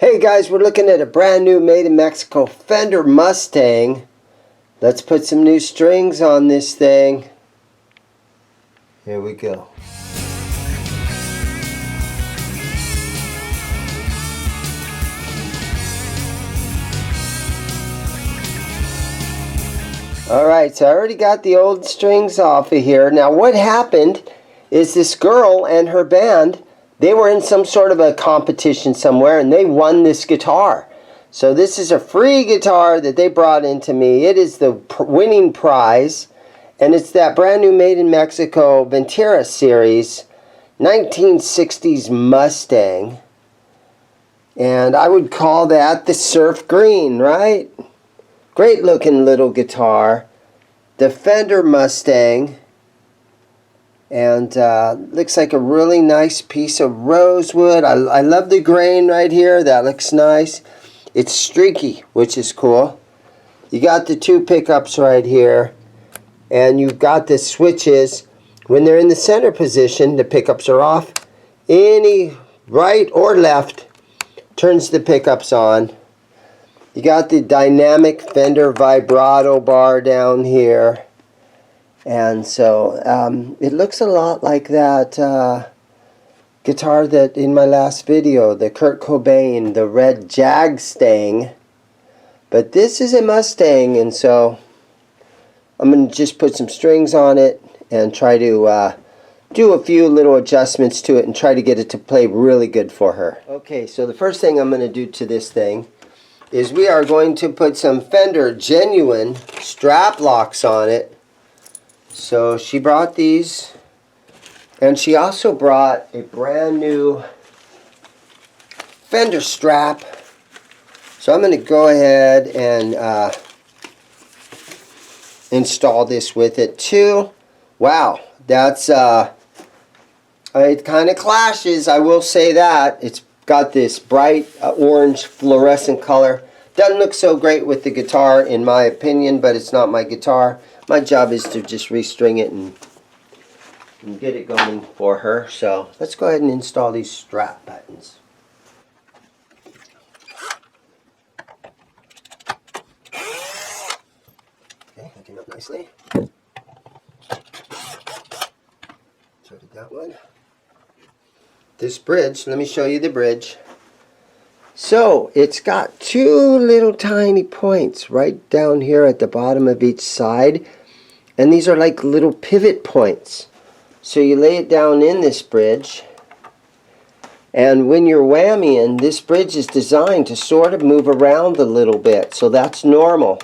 Hey guys, we're looking at a brand new made in Mexico Fender Mustang. Let's put some new strings on this thing. Here we go. Alright, so I already got the old strings off of here. Now what happened is this girl and her band, they were in some sort of a competition somewhere and they won this guitar. So this is a free guitar that they brought into me. It is the winning prize, and it's that brand new made in Mexico Ventura series 1960s Mustang. And I would call that the surf green, right? Great looking little guitar. The Fender Mustang. And looks like a really nice piece of rosewood. I love the grain right here. That looks nice. It's streaky, which is cool. You got the two pickups right here. And you've got the switches. When they're in the center position, the pickups are off. Any right or left turns the pickups on. You got the dynamic Fender vibrato bar down here. And so it looks a lot like that guitar that in my last video, the Kurt Cobain, the red Jag Stang. But this is a Mustang, and so I'm going to just put some strings on it and try to do a few little adjustments to it and try to get it to play really good for her. Okay, so the first thing I'm going to do to this thing is we are going to put some Fender genuine strap locks on it. So she brought these, and she also brought a brand new Fender strap. So I'm going to go ahead and install this with it too. Wow, that's it kind of clashes, I will say that. It's got this bright orange fluorescent color. Doesn't look so great with the guitar in my opinion, but it's not my guitar. My job is to just restring it and get it going for her. So let's go ahead and install these strap buttons. Okay, hooking up nicely. So did that one. This bridge, let me show you the bridge. So it's got two little tiny points right down here at the bottom of each side. And these are like little pivot points. So you lay it down in this bridge. And when you're whammying, this bridge is designed to sort of move around a little bit. So that's normal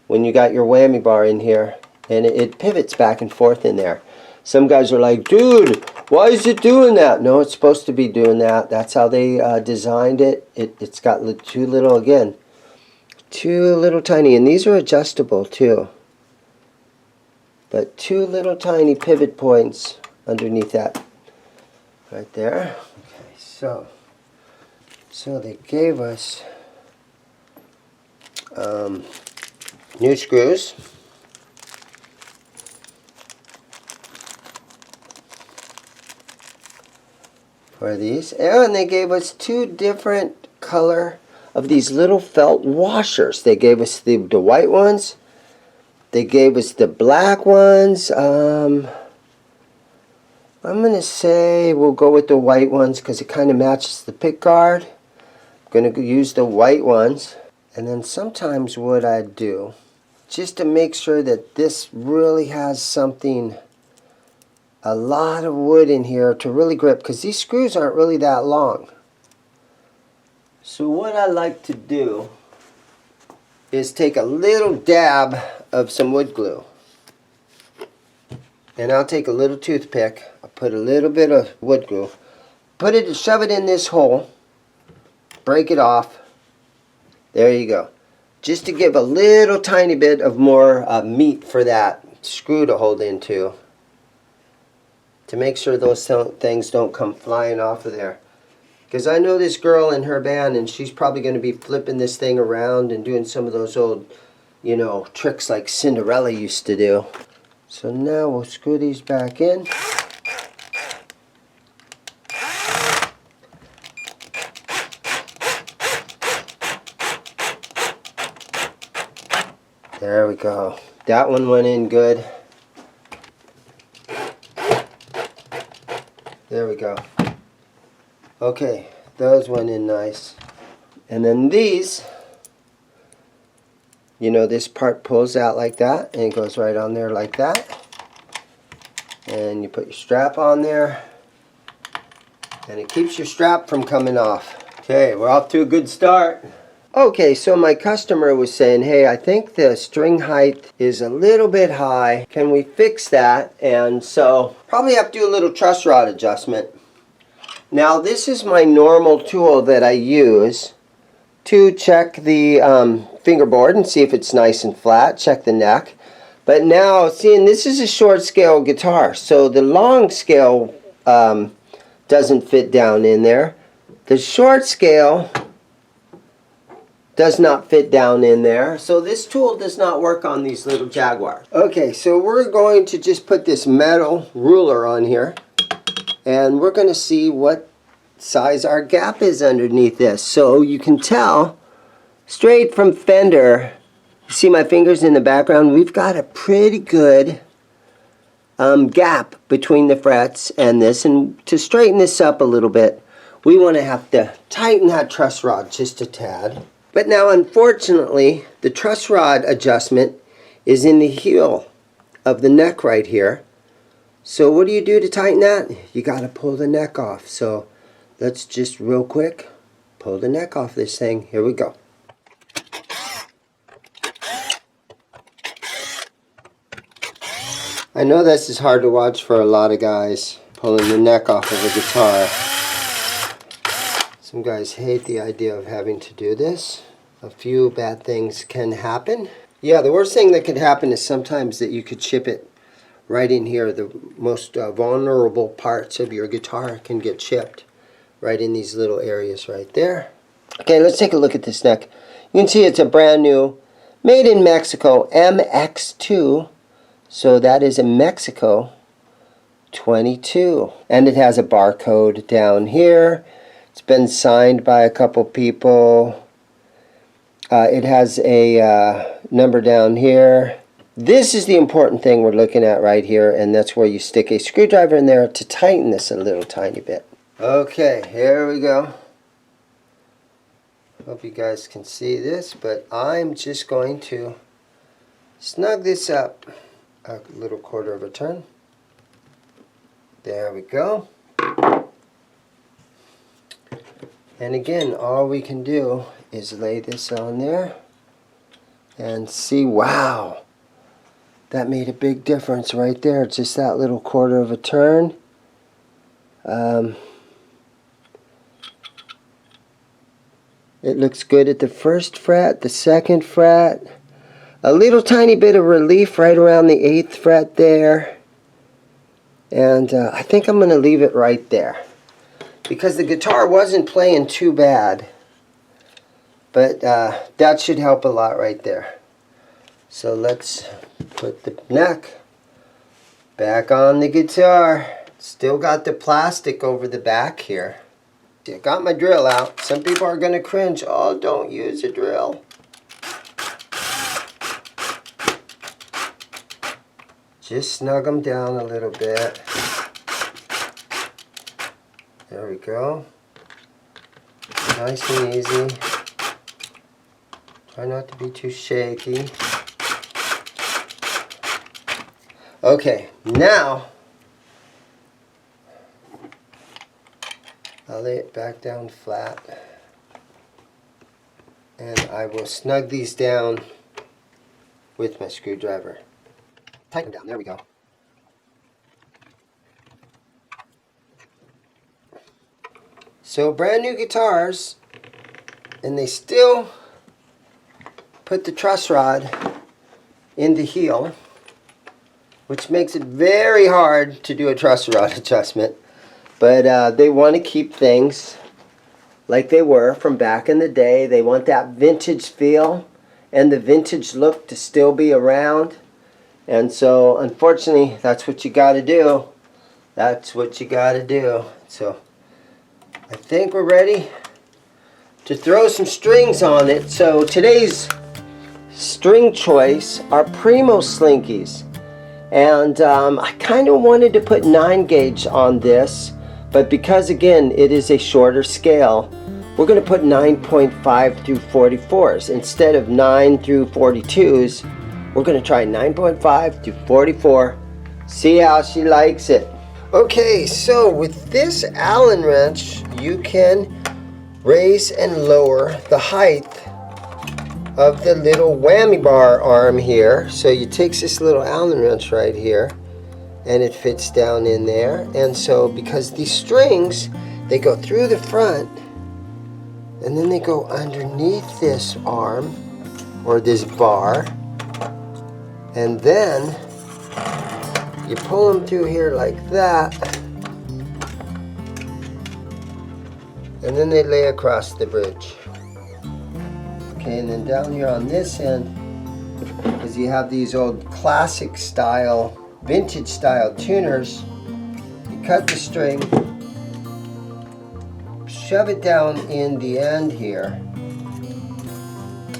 when you got your whammy bar in here. And it pivots back and forth in there. Some guys are like, dude, why is it doing that? No, it's supposed to be doing that. That's how they designed it. It's got two little, again, two little tiny. And these are adjustable too. But two little tiny pivot points underneath that. Right there. Okay, so they gave us new screws. For these, and they gave us two different color of these little felt washers. They gave us the white ones. They gave us the black ones. I'm gonna say we'll go with the white ones because it kind of matches the pick guard. I'm gonna use the white ones, and then sometimes what I do, just to make sure that this really has something, a lot of wood in here to really grip, because these screws aren't really that long. So what I like to do is take a little dab of some wood glue. And I'll take a little toothpick, I'll put a little bit of wood glue, shove it in this hole, break it off. There you go. Just to give a little tiny bit of more meat for that screw to hold into, to make sure those things don't come flying off of there. Because I know this girl and her band, and she's probably going to be flipping this thing around and doing some of those old, you know, tricks like Cinderella used to do. So now we'll screw these back in. There we go. That one went in good. There we go. Okay, those went in nice. And then these, you know, this part pulls out like that and it goes right on there like that. And you put your strap on there and it keeps your strap from coming off. Okay, we're off to a good start. Okay, so my customer was saying, hey, I think the string height is a little bit high. Can we fix that? And so probably have to do a little truss rod adjustment. Now this is my normal tool that I use to check the fingerboard and see if it's nice and flat, check the neck. But now, seeing this is a short scale guitar, so the long scale doesn't fit down in there. The short scale does not fit down in there, so this tool does not work on these little Jaguars. Okay, so we're going to just put this metal ruler on here, and we're going to see what size our gap is underneath this. So you can tell straight from Fender, you see my fingers in the background, we've got a pretty good gap between the frets and this. And to straighten this up a little bit, we want to have to tighten that truss rod just a tad. But now, unfortunately, the truss rod adjustment is in the heel of the neck right here. So what do you do to tighten that? You got to pull the neck off. So let's just real quick pull the neck off this thing. Here we go. I know this is hard to watch for a lot of guys, pulling the neck off of a guitar. Some guys hate the idea of having to do this. A few bad things can happen. Yeah, the worst thing that could happen is sometimes that you could chip it right in here. The most vulnerable parts of your guitar can get chipped right in these little areas right there. Okay, let's take a look at this neck. You can see it's a brand new, made in Mexico, MX2. So that is a Mexico 22. And it has a barcode down here. It's been signed by a couple people. It has a number down here. This is the important thing we're looking at right here, and that's where you stick a screwdriver in there to tighten this a little tiny bit. Okay, here we go. Hope you guys can see this, but I'm just going to snug this up a little quarter of a turn. There we go. And again, all we can do is lay this on there and see, wow, that made a big difference right there. Just that little quarter of a turn. It looks good at the first fret, the second fret. A little tiny bit of relief right around the 8th fret there. And I think I'm going to leave it right there, because the guitar wasn't playing too bad. But that should help a lot right there. So let's put the neck back on the guitar. Still got the plastic over the back here. I got my drill out. Some people are going to cringe. Oh, don't use a drill. Just snug them down a little bit. There we go. Nice and easy. Try not to be too shaky. Okay, now I'll lay it back down flat. And I will snug these down with my screwdriver. Tighten them down, there we go. So brand new guitars, and they still put the truss rod in the heel, which makes it very hard to do a truss rod adjustment. But they want to keep things like they were from back in the day. They want that vintage feel and the vintage look to still be around. And so, unfortunately, that's what you got to do. That's what you got to do. So, I think we're ready to throw some strings on it. So, today's string choice are Primo Slinkies. And I kind of wanted to put 9 gauge on this, but because again it is a shorter scale, we're going to put 9.5 through 44s. Instead of 9 through 42s, we're going to try 9.5 through 44. See how she likes it. Okay, so with this Allen wrench, you can raise and lower the height of the little whammy bar arm here. So you take this little Allen wrench right here and it fits down in there. And so because these strings, they go through the front and then they go underneath this arm or this bar, and then you pull them through here like that, and then they lay across the bridge. Okay, and then down here on this end, because you have these old classic style, vintage style tuners, you cut the string, shove it down in the end here,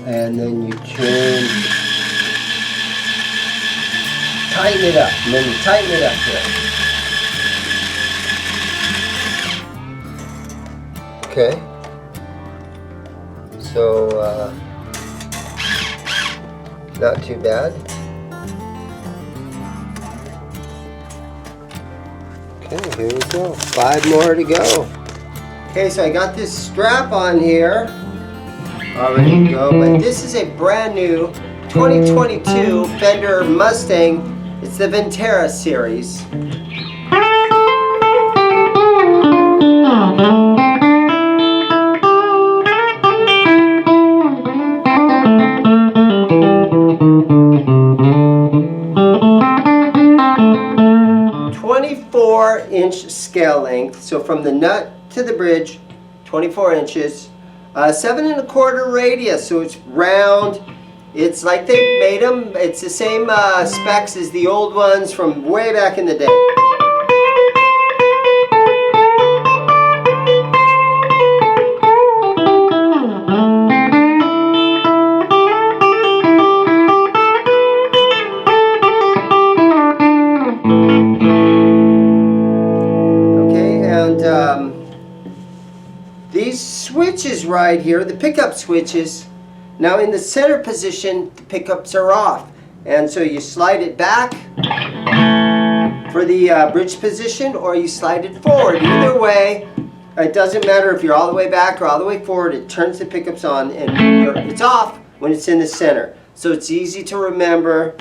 and then you tune, tighten it up, and then you tighten it up here. Okay. So, not too bad. Okay, here we go. 5 more to go. Okay, so I got this strap on here. Already go, but this is a brand new 2022 Fender Mustang. It's the Ventura series. 24-inch scale length, so from the nut to the bridge, 24 inches. 7 1/4 radius, so it's round. It's like they made them. It's the same specs as the old ones from way back in the day. These switches right here, the pickup switches, now in the center position, the pickups are off. And so you slide it back for the bridge position, or you slide it forward. Either way, it doesn't matter if you're all the way back or all the way forward, it turns the pickups on, and it's off when it's in the center. So it's easy to remember.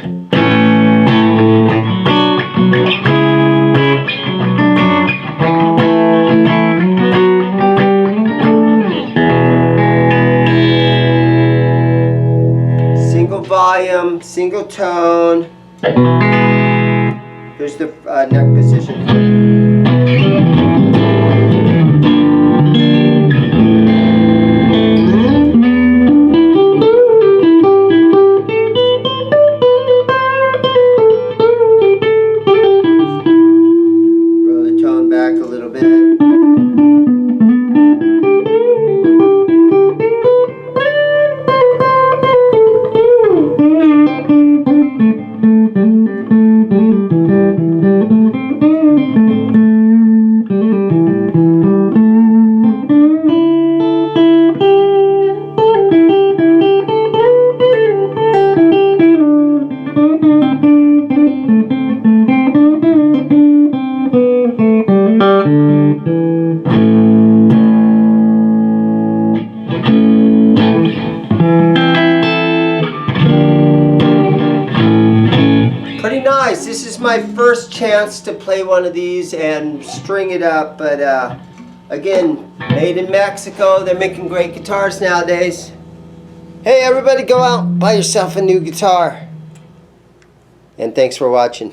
Volume, single tone. Here's the neck position. Roll the tone back a little bit. Pretty nice. This is my first chance to play one of these and string it up, but again, made in Mexico. They're making great guitars nowadays. Hey everybody, go out, buy yourself a new guitar. And thanks for watching.